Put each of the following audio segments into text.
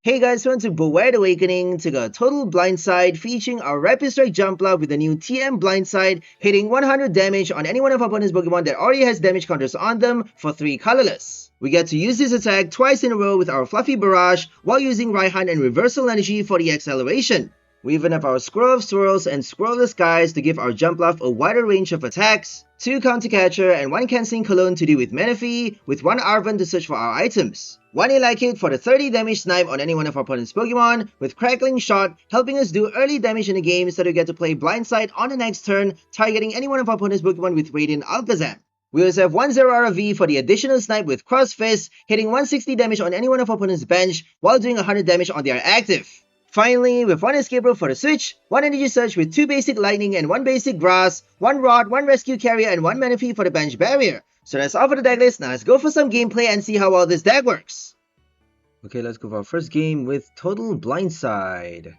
Hey guys, welcome to Beware the Awakening. Took a total blindside featuring our Rapid Strike Jumpluff with the new TM blindside, hitting 100 damage on any one of our opponent's Pokemon that already has damage counters on them for 3 colorless. We get to use this attack twice in a row with our Fluffy Barrage while using Raihan and Reversal Energy for the acceleration. We even have our Skwovet Swirls and Skwovet Skies to give our Jumpluff a wider range of attacks, 2 Counter Catcher and 1 Canceling Cologne to deal with Manaphy, with 1 𝑟𝓻𝓪𝓻𝓪 to search for our items, 1 Elekid for the 30 damage snipe on any one of our opponent's Pokemon, with Crackling Shot helping us do early damage in the game so that we get to play Blindside on the next turn, targeting any one of our opponent's Pokemon with Radiant Alakazam. We also have 1 Zeraora V for the additional snipe with Cross Fist, hitting 160 damage on any one of our opponent's bench while doing 100 damage on their active. Finally, with 1 Escape Rope for the switch, 1 Energy Surge with 2 basic Lightning and 1 basic Grass, 1 Rod, 1 Rescue Carrier and 1 Manaphy for the bench barrier. So that's all for the deck list. Now let's go for some gameplay and see how well this deck works. Okay, let's go for our first game with Total Blindside.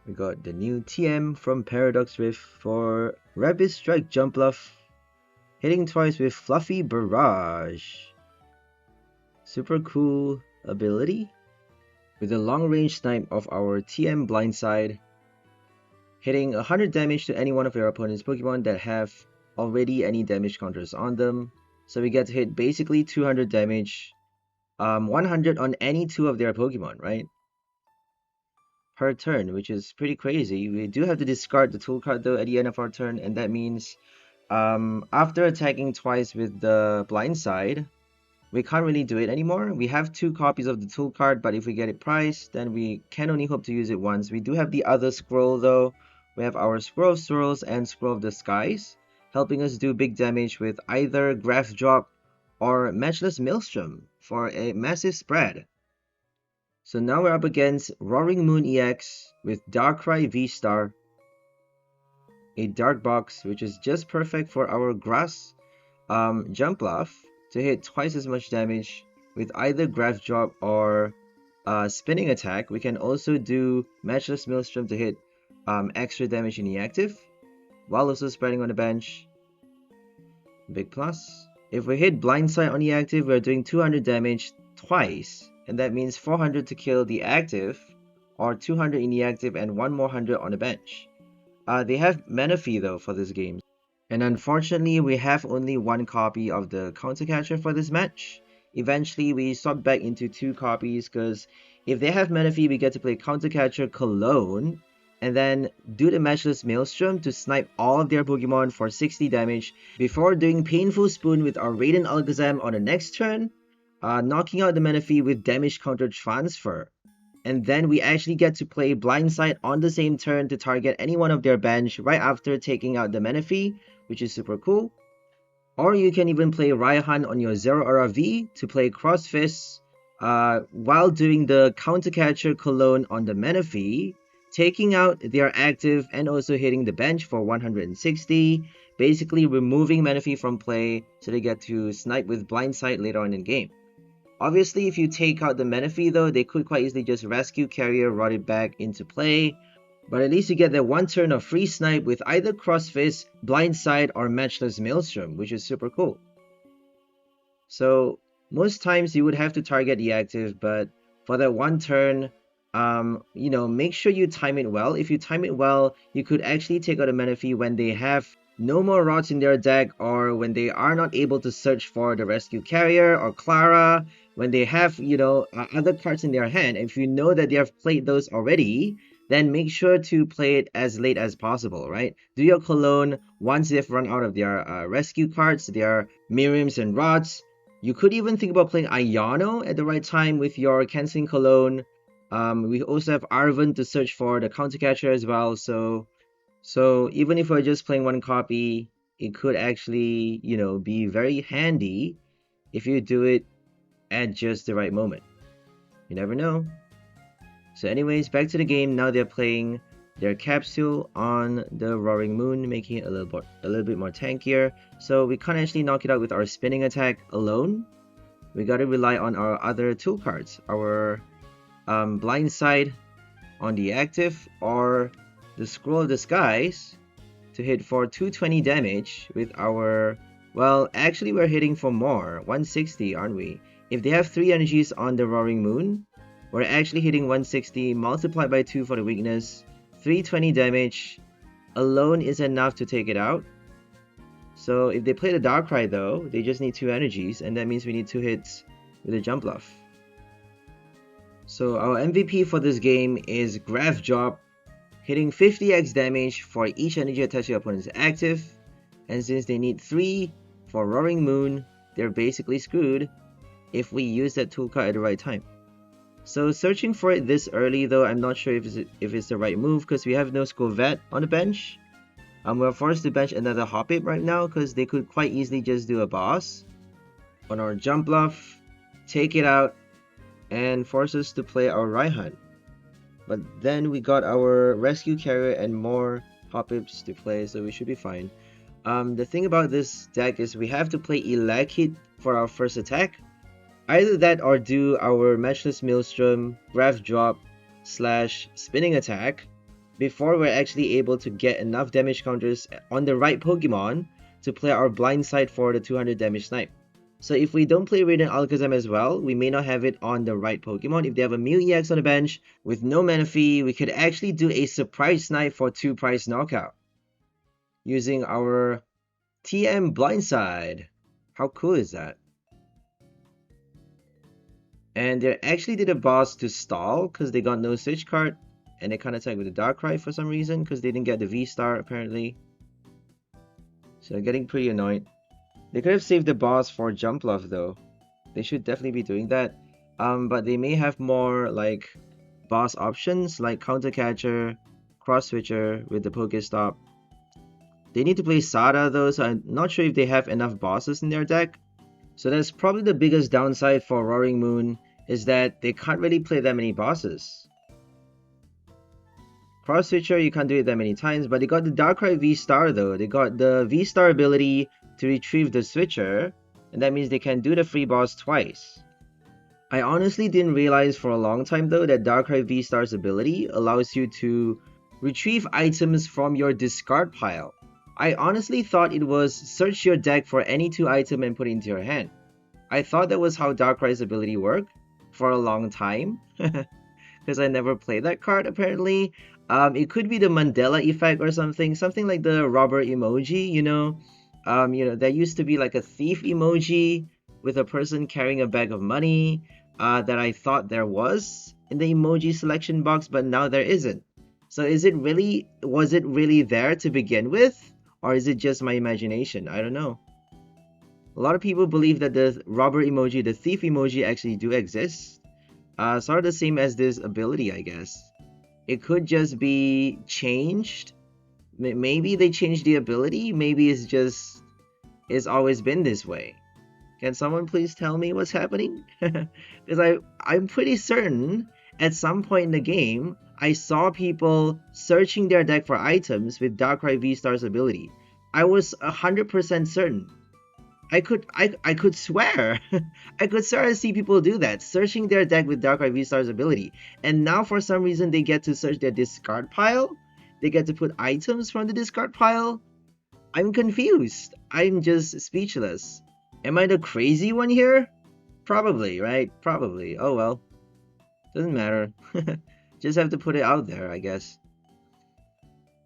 We got the new TM from Paradox Rift for Rapid Strike Jumpluff, hitting twice with Fluffy Barrage. Super cool ability with a long range snipe of our TM Blindside, hitting 100 damage to any one of your opponent's Pokemon that have already any damage counters on them. So we get to hit basically 200 damage, 100 on any 2 of their Pokemon, right? Per turn, which is pretty crazy. We do have to discard the tool card though at the end of our turn, and that means after attacking twice with the Blindside, we can't really do it anymore. We have 2 copies of the tool card, but if we get it priced, then we can only hope to use it once. We do have the other scroll though. We have our Skwovet Swirls and Skwovet Skies, helping us do big damage with either Graph Drop or Matchless Maelstrom for a massive spread. So now we're up against Roaring Moon EX with Darkrai V-Star, a Dark Box, which is just perfect for our Grass Jumpluff to hit twice as much damage with either Graph Drop or Spinning Attack. We can also do Matchless Maelstrom to hit extra damage in the active, while also spreading on the bench. Big plus. If we hit Blindside on the active, we're doing 200 damage twice, and that means 400 to kill the active, or 200 in the active and 1 more 100 on the bench. They have Manaphy though for this game, and unfortunately we have only 1 copy of the Counter Catcher for this match. Eventually we swapped back into 2 copies, because if they have Manaphy, we get to play Counter Catcher Cologne and then do the Matchless Maelstrom to snipe all of their Pokemon for 60 damage before doing Painful Spoon with our Radiant Alakazam on the next turn, knocking out the Manaphy with Damage Counter Transfer. And then we actually get to play Blindside on the same turn to target any one of their bench right after taking out the Manaphy, which is super cool. Or you can even play Raihan on your Zeraora V to play Cross Fist while doing the Counter Catcher Cologne on the Manaphy, taking out their active and also hitting the bench for 160, basically removing Manaphy from play so they get to snipe with Blindside later on in game. Obviously, if you take out the Manaphy though, they could quite easily just Rescue Carrier, rot it back into play. But at least you get that 1 turn of free snipe with either Cross Fist, Blindside, or Matchless Maelstrom, which is super cool. So most times you would have to target the active, but for that 1 turn, you know, make sure you time it well. If you time it well, you could actually take out a Manaphy when they have no more rods in their deck, or when they are not able to search for the Rescue Carrier or Clara, when they have, you know, other cards in their hand. If you know that they have played those already, then make sure to play it as late as possible, right? Do your Cologne once they've run out of their rescue cards, their Miriams and Rods. You could even think about playing Iono at the right time with your Canceling Cologne. We also have 𝑟𝓻𝓪𝓻 to search for the Counter Catcher as well. So even if we're just playing 1 copy, it could actually, you know, be very handy if you do it at just the right moment. You never know. So anyways, back to the game. Now they're playing their Capsule on the Roaring Moon, making it a little bit more tankier. So we can't actually knock it out with our Spinning Attack alone. We gotta rely on our other tool cards, our Blindside on the active, or the Scroll of the Skies to hit for 220 damage with our Well, actually we're hitting for more, 160, aren't we? If they have 3 energies on the Roaring Moon, we're actually hitting 160 multiplied by 2 for the weakness, 320 damage. Alone is enough to take it out. So if they play the Darkrai though, they just need 2 energies, and that means we need 2 hits with a Jumpluff. So our MVP for this game is 𝓚𝑗𝑗, hitting 50x damage for each energy attached to your opponent's active, and since they need 3 for Roaring Moon, they're basically screwed if we use that tool card at the right time. So searching for it this early though, I'm not sure if it's the right move because we have no Skwovet on the bench. We're forced to bench another Hoppip right now because they could quite easily just do a boss on our Jumpluff, take it out, and force us to play our Raihan. But then we got our Rescue Carrier and more Hoppips to play, so we should be fine. The thing about this deck is we have to play Elekid for our first attack. Either that or do our Matchless Maelstrom, 𝓚𝑗𝑗 / spinning attack before we're actually able to get enough damage counters on the right Pokemon to play our Blindside for the 200 damage snipe. So if we don't play Radiant Alakazam as well, we may not have it on the right Pokemon. If they have a Mew EX on the bench with no Manaphy, we could actually do a surprise snipe for 2 price knockout using our TM Blindside. How cool is that? And they actually did a boss to stall because they got no switch card, and they can't attack with the Darkrai for some reason because they didn't get the V-Star apparently. So they're getting pretty annoyed. They could have saved the boss for Jumpluff though. They should definitely be doing that. But they may have more like boss options like Counter Catcher, Cross Switcher with the Pokestop. They need to play Sada though, so I'm not sure if they have enough bosses in their deck. So that's probably the biggest downside for Roaring Moon, is that they can't really play that many bosses. Cross Switcher, you can't do it that many times, but they got the Darkrai V-Star though. They got the V-Star ability to retrieve the Switcher, and that means they can do the free boss twice. I honestly didn't realize for a long time though that Darkrai V-Star's ability allows you to retrieve items from your discard pile. I honestly thought it was search your deck for any 2 items and put it into your hand. I thought that was how Darkrai's ability worked for a long time because I never played that card apparently. It could be the Mandela effect or something like the robber emoji, you know. There used to be like a thief emoji with a person carrying a bag of money that I thought there was in the emoji selection box, but now there isn't. So was it really there to begin with, or is it just my imagination? I don't know. A lot of people believe that the robber emoji, the thief emoji actually do exist. Sort of the same as this ability, I guess. It could just be changed. Maybe they changed the ability. Maybe it's always been this way. Can someone please tell me what's happening? Because I'm pretty certain at some point in the game I saw people searching their deck for items with Darkrai V-Star's ability. I was 100% certain. I could swear. I could swear I see people do that, searching their deck with Darkrai V-Star's ability. And now for some reason they get to search their discard pile. They get to put items from the discard pile. I'm confused. I'm just speechless. Am I the crazy one here? Probably, right? Probably. Oh well. Doesn't matter. Just have to put it out there, I guess.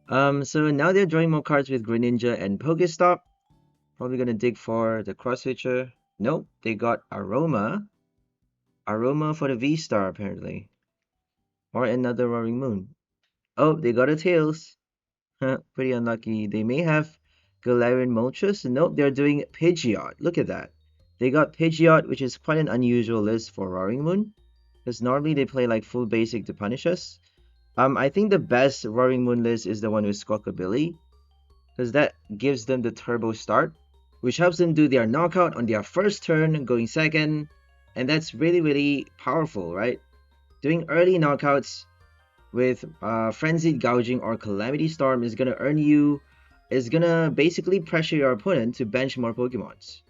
So now they're drawing more cards with Greninja and Pokestop. Probably gonna dig for the Cross Switcher. Nope, they got Aroma. Aroma for the V-Star apparently. Or another Roaring Moon. Oh, they got a Tails. Pretty unlucky. They may have Galarian Moltres. Nope, they're doing Pidgeot. Look at that. They got Pidgeot, which is quite an unusual list for Roaring Moon, because normally they play like full basic to punish us. I think the best Roaring Moon list is the one with Squawkabilly, because that gives them the turbo start, which helps them do their knockout on their first turn, going second, and that's really, really powerful, right? Doing early knockouts with Frenzied Gouging or Calamity Storm is gonna basically pressure your opponent to bench more Pokemons.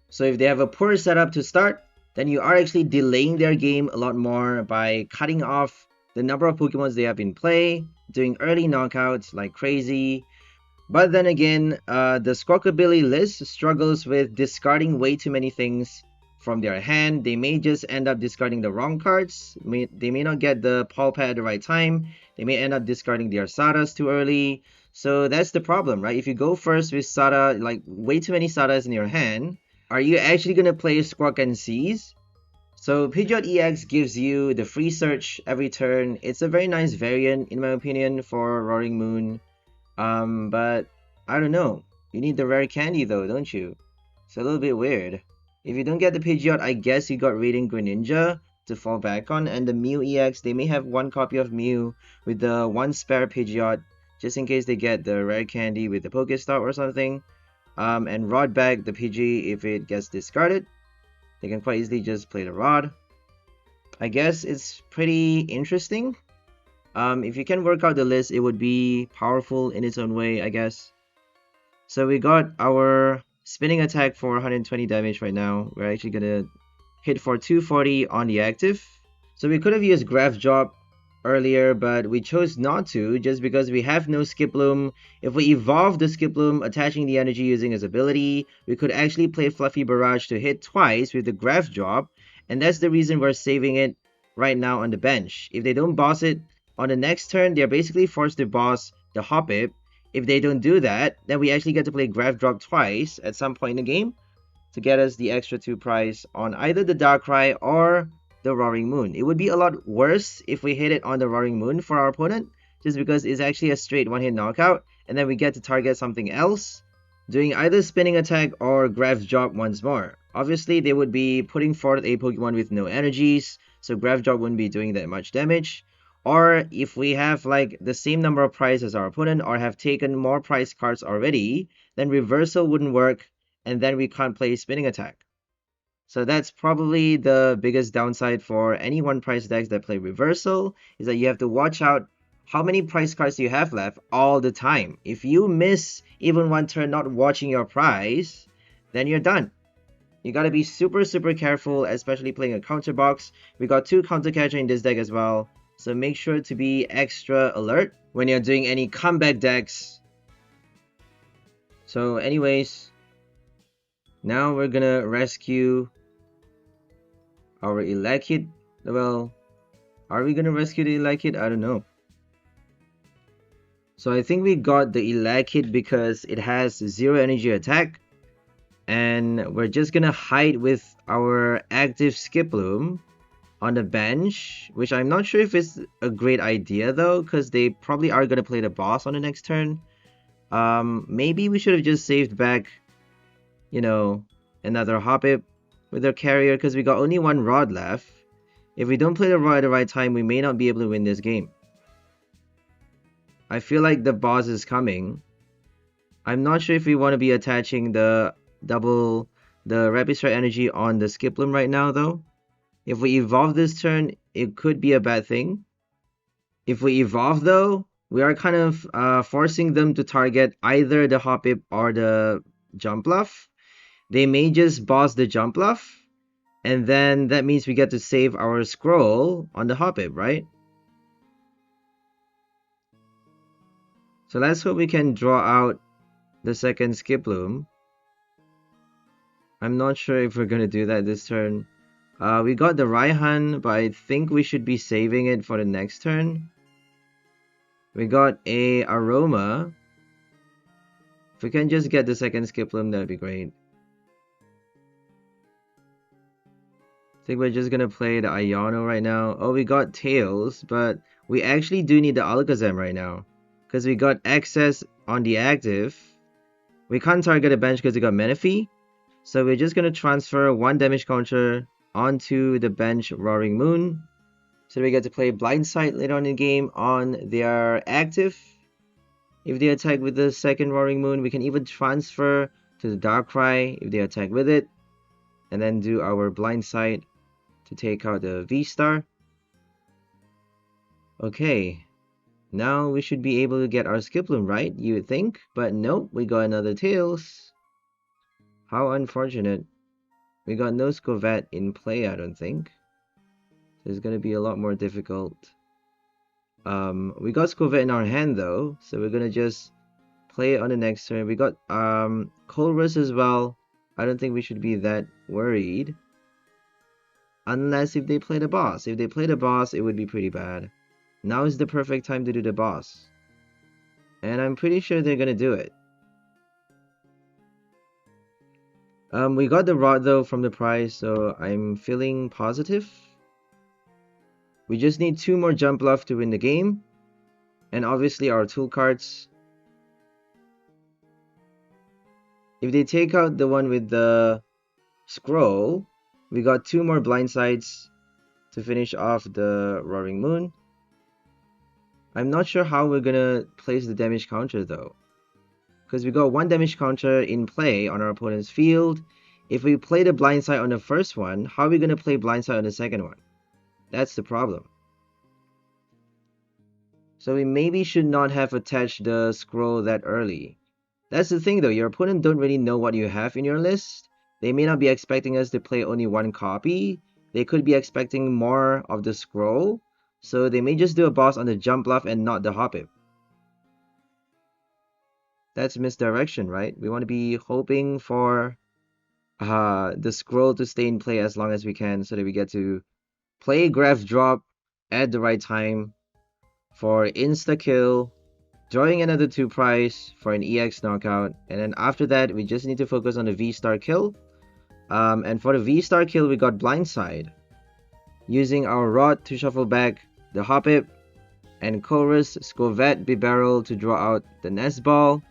So if they have a poor setup to start, then you are actually delaying their game a lot more by cutting off the number of Pokemons they have in play, doing early knockouts like crazy, But then again, the Squawkabilly list struggles with discarding way too many things from their hand. They may just end up discarding the wrong cards. They may not get the PAL pad at the right time. They may end up discarding their Sadas too early. So that's the problem, right? If you go first with Sada, like way too many Sadas in your hand, are you actually going to play Squawk and Seize? So Pidgeot EX gives you the free search every turn. It's a very nice variant in my opinion for Roaring Moon. But I don't know. You need the rare candy though, don't you? It's a little bit weird. If you don't get the Pidgeot, I guess you got Radiant Greninja to fall back on, and the Mew EX, they may have one copy of Mew with the one spare Pidgeot, just in case they get the rare candy with the Pokestop or something. And Rod back the Pidgey if it gets discarded. They can quite easily just play the Rod. I guess it's pretty interesting. If you can work out the list, it would be powerful in its own way, I guess. So we got our spinning attack for 120 damage right now. We're actually gonna hit for 240 on the active. So we could have used Graph Drop earlier, but we chose not to just because we have no Skiploom. If we evolve the Skiploom, attaching the energy using his ability, we could actually play Fluffy Barrage to hit twice with the Graph Drop, and that's the reason we're saving it right now on the bench. If they don't boss it on the next turn, they're basically forced to boss the Hoppip. If they don't do that, then we actually get to play Graph Drop twice at some point in the game to get us the extra 2 prize on either the Darkrai or the Roaring Moon. It would be a lot worse if we hit it on the Roaring Moon for our opponent, just because it's actually a straight one-hit knockout, and then we get to target something else, doing either spinning attack or Graph Drop once more. Obviously, they would be putting forth a Pokemon with no energies, so Graph Drop wouldn't be doing that much damage. Or if we have like the same number of prize as our opponent or have taken more prize cards already, then reversal wouldn't work, and then we can't play spinning attack. So that's probably the biggest downside for any one price decks that play reversal, is that you have to watch out how many price cards you have left all the time. If you miss even one turn not watching your prize, then you're done. You gotta be super careful, especially playing a counter box. We got 2 counter catcher in this deck as well, so make sure to be extra alert when you're doing any comeback decks. So anyways, now we're gonna rescue our Elekid. Well, are we gonna rescue the Elekid? I don't know. So I think we got the Elekid because it has 0 energy attack, and we're just gonna hide with our active Skiploom on the bench, which I'm not sure if it's a great idea though, because they probably are gonna play the boss on the next turn. Maybe we should have just saved back, you know, another Hoppip with our carrier, because we got only 1 Rod left. If we don't play the Rod at the right time, we may not be able to win this game. I feel like the boss is coming. I'm not sure if we want to be attaching the Rapid Strike energy on the Skiploom right now though. If we evolve this turn, it could be a bad thing. If we evolve though, we are kind of forcing them to target either the Hoppip or the Jumpluff. They may just boss the Jumpluff, and then that means we get to save our scroll on the Hoppip, right? So let's hope we can draw out the second Skiploom. I'm not sure if we're gonna do that this turn. We got the Raihan, but I think we should be saving it for the next turn. We got a Aroma. If we can just get the second Skiploom, that'd be great. I think we're just gonna play the Iono right now. Oh, we got Tails, but we actually do need the Alakazam right now, because we got excess on the active. We can't target a bench because we got Manaphy, so we're just gonna transfer 1 damage counter onto the bench Roaring Moon, so we get to play Blindside later on in the game on their active. If they attack with the second Roaring Moon, we can even transfer to the Darkrai if they attack with it, and then do our Blindside to take out the V-Star. Okay, now we should be able to get our Skiploom, right? You would think, but nope, we got another Tails. How unfortunate. We got no Skwovet in play, I don't think. So it's gonna be a lot more difficult. We got Skwovet in our hand though, so we're gonna just play it on the next turn. We got Colress as well. I don't think we should be that worried. Unless if they play the boss. If they play the boss, it would be pretty bad. Now is the perfect time to do the boss. And I'm pretty sure they're gonna do it. We got the rod though from the prize, so I'm feeling positive. We just need 2 more Jumpluff to win the game. And obviously our tool cards. If they take out the one with the scroll, we got 2 more Blindsides to finish off the Roaring Moon. I'm not sure how we're gonna place the damage counter though, because we got 1 damage counter in play on our opponent's field. If we play the Blindside on the first one, how are we gonna play Blindside on the second one? That's the problem. So we maybe should not have attached the scroll that early. That's the thing though, your opponent don't really know what you have in your list. They may not be expecting us to play only 1 copy. They could be expecting more of the scroll. So they may just do a boss on the Jumpluff and not the Hoppip. That's misdirection, right? We want to be hoping for the scroll to stay in play as long as we can, so that we get to play Graph Drop at the right time for insta kill, drawing another 2 prize for an EX knockout, and then after that we just need to focus on the V-star kill. And for the V-star kill, we got Blindside, using our rod to shuffle back the Hoppip, and Chorus Skwovet Bibarel to draw out the Nest Ball.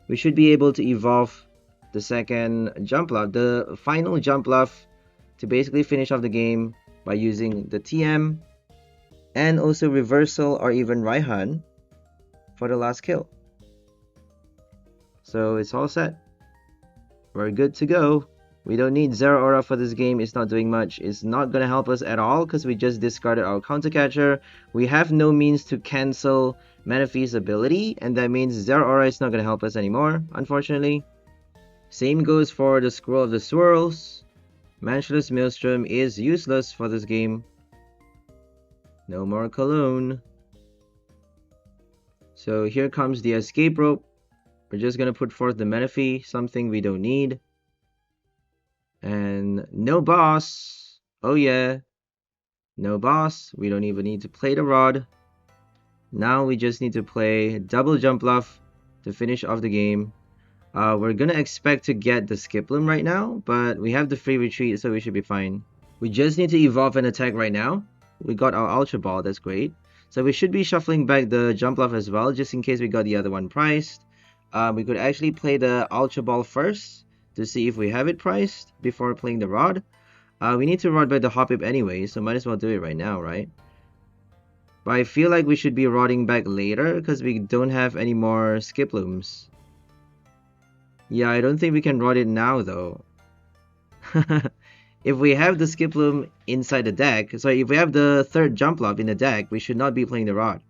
We should be able to evolve the second Jumpluff, the final Jumpluff, to basically finish off the game by using the TM, and also Reversal or even Raihan for the last kill. So it's all set. We're good to go. We don't need Zeraora for this game. It's not doing much. It's not going to help us at all because we just discarded our counter catcher. We have no means to cancel Manaphy's ability, and that means Zeraora is not going to help us anymore, unfortunately. Same goes for the Scroll of the Swirls. Manchless Maelstrom is useless for this game. No more Cologne. So here comes the Escape Rope. We're just going to put forth the Manaphy, something we don't need. And no boss. Oh yeah. No boss. We don't even need to play the rod. Now we just need to play double Jumpluff to finish off the game. We're gonna expect to get the Skiploom right now, but we have the free retreat, so we should be fine. We just need to evolve an attack right now. We got our Ultra Ball, that's great. So we should be shuffling back the Jumpluff as well, just in case we got the other one priced. We could actually play the Ultra Ball first to see if we have it priced before playing the rod. We need to rod back the Hoppip anyway, so might as well do it right now, right? But I feel like we should be rodding back later because we don't have any more Skiplooms. Yeah, I don't think we can rod it now though. If we have the Skiploom inside the deck, so if we have the third Jumpluff in the deck, we should not be playing the rod.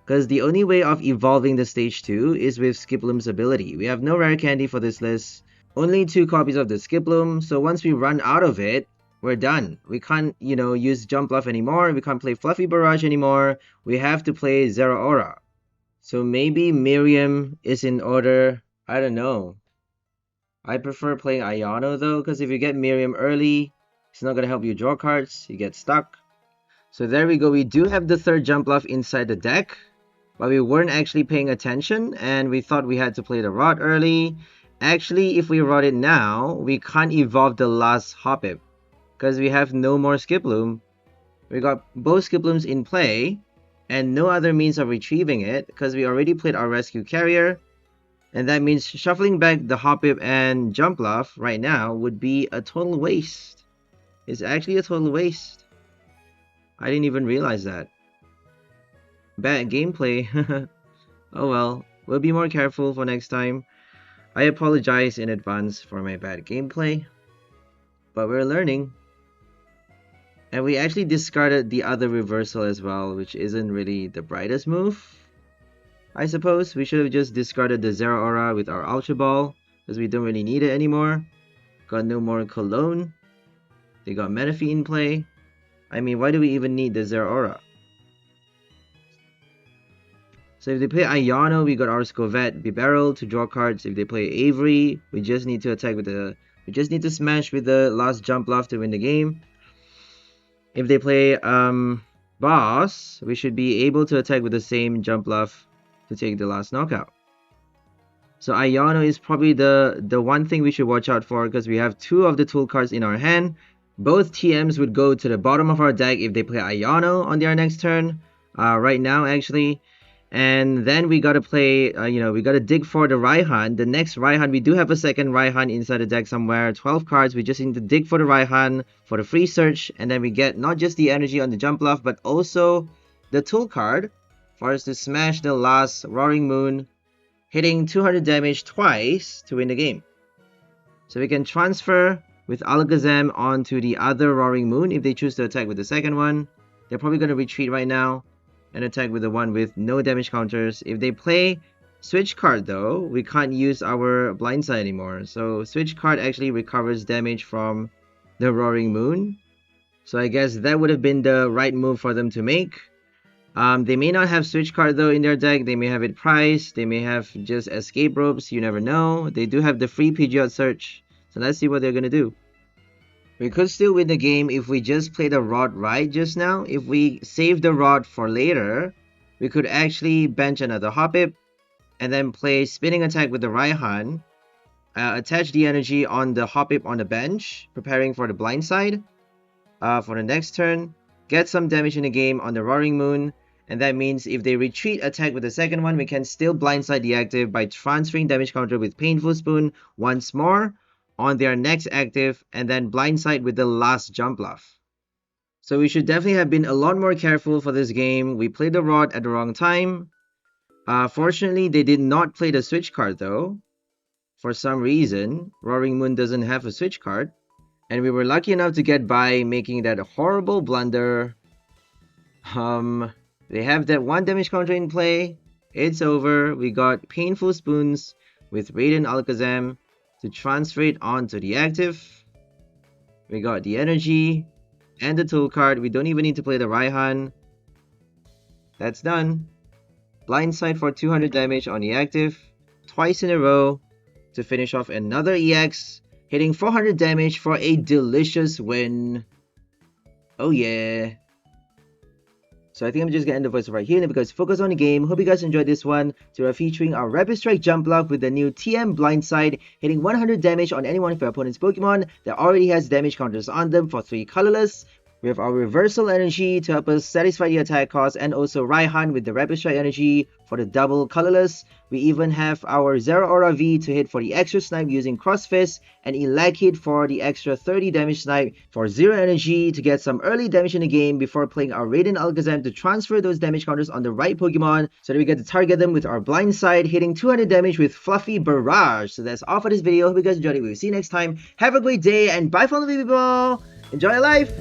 Because the only way of evolving the stage 2 is with Skiploom's ability. We have no rare candy for this list. Only 2 copies of the Skiploom, so once we run out of it, we're done. We can't, use Jumpluff anymore. We can't play Fluffy Barrage anymore. We have to play Zeraora. So maybe Miriam is in order. I don't know. I prefer playing Iono though, because if you get Miriam early, it's not going to help you draw cards. You get stuck. So there we go. We do have the third Jumpluff inside the deck, but we weren't actually paying attention, and we thought we had to play the rod early. Actually, if we rod it now, we can't evolve the last Hoppip, because we have no more Skiploom. We got both Skiplooms in play, and no other means of retrieving it, because we already played our Rescue Carrier, and that means shuffling back the Hoppip and Jumpluff right now would be a total waste. It's actually a total waste. I didn't even realize that. Bad gameplay. Oh well, we'll be more careful for next time. I apologize in advance for my bad gameplay, but we're learning. And we actually discarded the other reversal as well, which isn't really the brightest move. I suppose we should have just discarded the Zeraora with our Ultra Ball, because we don't really need it anymore. Got no more Cologne. They got Manaphy in play. I mean, why do we even need the Zeraora? So if they play Iono, we got our Skwovet Bibarel to draw cards. If they play Avery, we just need to attack with the... We just need to smash with the last Jumpluff to win the game. If they play Boss, we should be able to attack with the same Jumpluff to take the last knockout. So Iono is probably the one thing we should watch out for, because we have 2 of the tool cards in our hand. Both TMs would go to the bottom of our deck if they play Iono on their next turn. Right now, actually. And then we gotta play, we gotta dig for the Raihan. The next Raihan, we do have a second Raihan inside the deck somewhere. 12 cards, we just need to dig for the Raihan for the free search. And then we get not just the energy on the Jumpluff, but also the tool card for us to smash the last Roaring Moon, hitting 200 damage twice to win the game. So we can transfer with Alakazam onto the other Roaring Moon if they choose to attack with the second one. They're probably going to retreat right now and attack with the one with no damage counters. If they play Switch card though, we can't use our Blindside anymore. So Switch card actually recovers damage from the Roaring Moon. So I guess that would have been the right move for them to make. They may not have Switch card though in their deck. They may have it priced. They may have just Escape Ropes. You never know. They do have the free Pidgeot search. So let's see what they're going to do. We could still win the game if we just play the Rod right just now. If we save the Rod for later, we could actually bench another Hoppip and then play Spinning Attack with the Raihan. Attach the energy on the Hoppip on the bench, preparing for the Blindside for the next turn. Get some damage in the game on the Roaring Moon. And that means if they retreat, attack with the second one, we can still Blindside the active by transferring damage counter with Painful Spoon once more on their next active, and then Blindside with the last Jumpluff. So we should definitely have been a lot more careful for this game. We played the Rod at the wrong time. Fortunately, they did not play the Switch card though. For some reason, Roaring Moon doesn't have a Switch card. And we were lucky enough to get by, making that horrible blunder. They have that 1 damage counter in play. It's over. We got Painful Spoons with Radiant Alakazam to transfer it onto the active. We got the energy and the tool card. We don't even need to play the Raihan. That's done. Blindside for 200 damage on the active. Twice in a row to finish off another EX. Hitting 400 damage for a delicious win. Oh yeah. So I think I'm just going to end the voice right here because focus on the game. Hope you guys enjoyed this one. So we're featuring our Rapid Strike Jumpluff with the new TM Blindside, hitting 100 damage on any one of your opponent's Pokemon that already has damage counters on them for 3 colorless. We have our Reversal Energy to help us satisfy the attack cost, and also Raihan with the Rapid Strike Energy for the double colorless. We even have our Zeraora V to hit for the extra snipe using Cross Fist, and Elekid for the extra 30 damage snipe for 0 energy to get some early damage in the game before playing our Radiant Alakazam to transfer those damage counters on the right Pokemon so that we get to target them with our Blindside, hitting 200 damage with Fluffy Barrage. So that's all for this video. Hope you guys enjoyed it. We'll see you next time. Have a great day and bye from the people. Enjoy your life.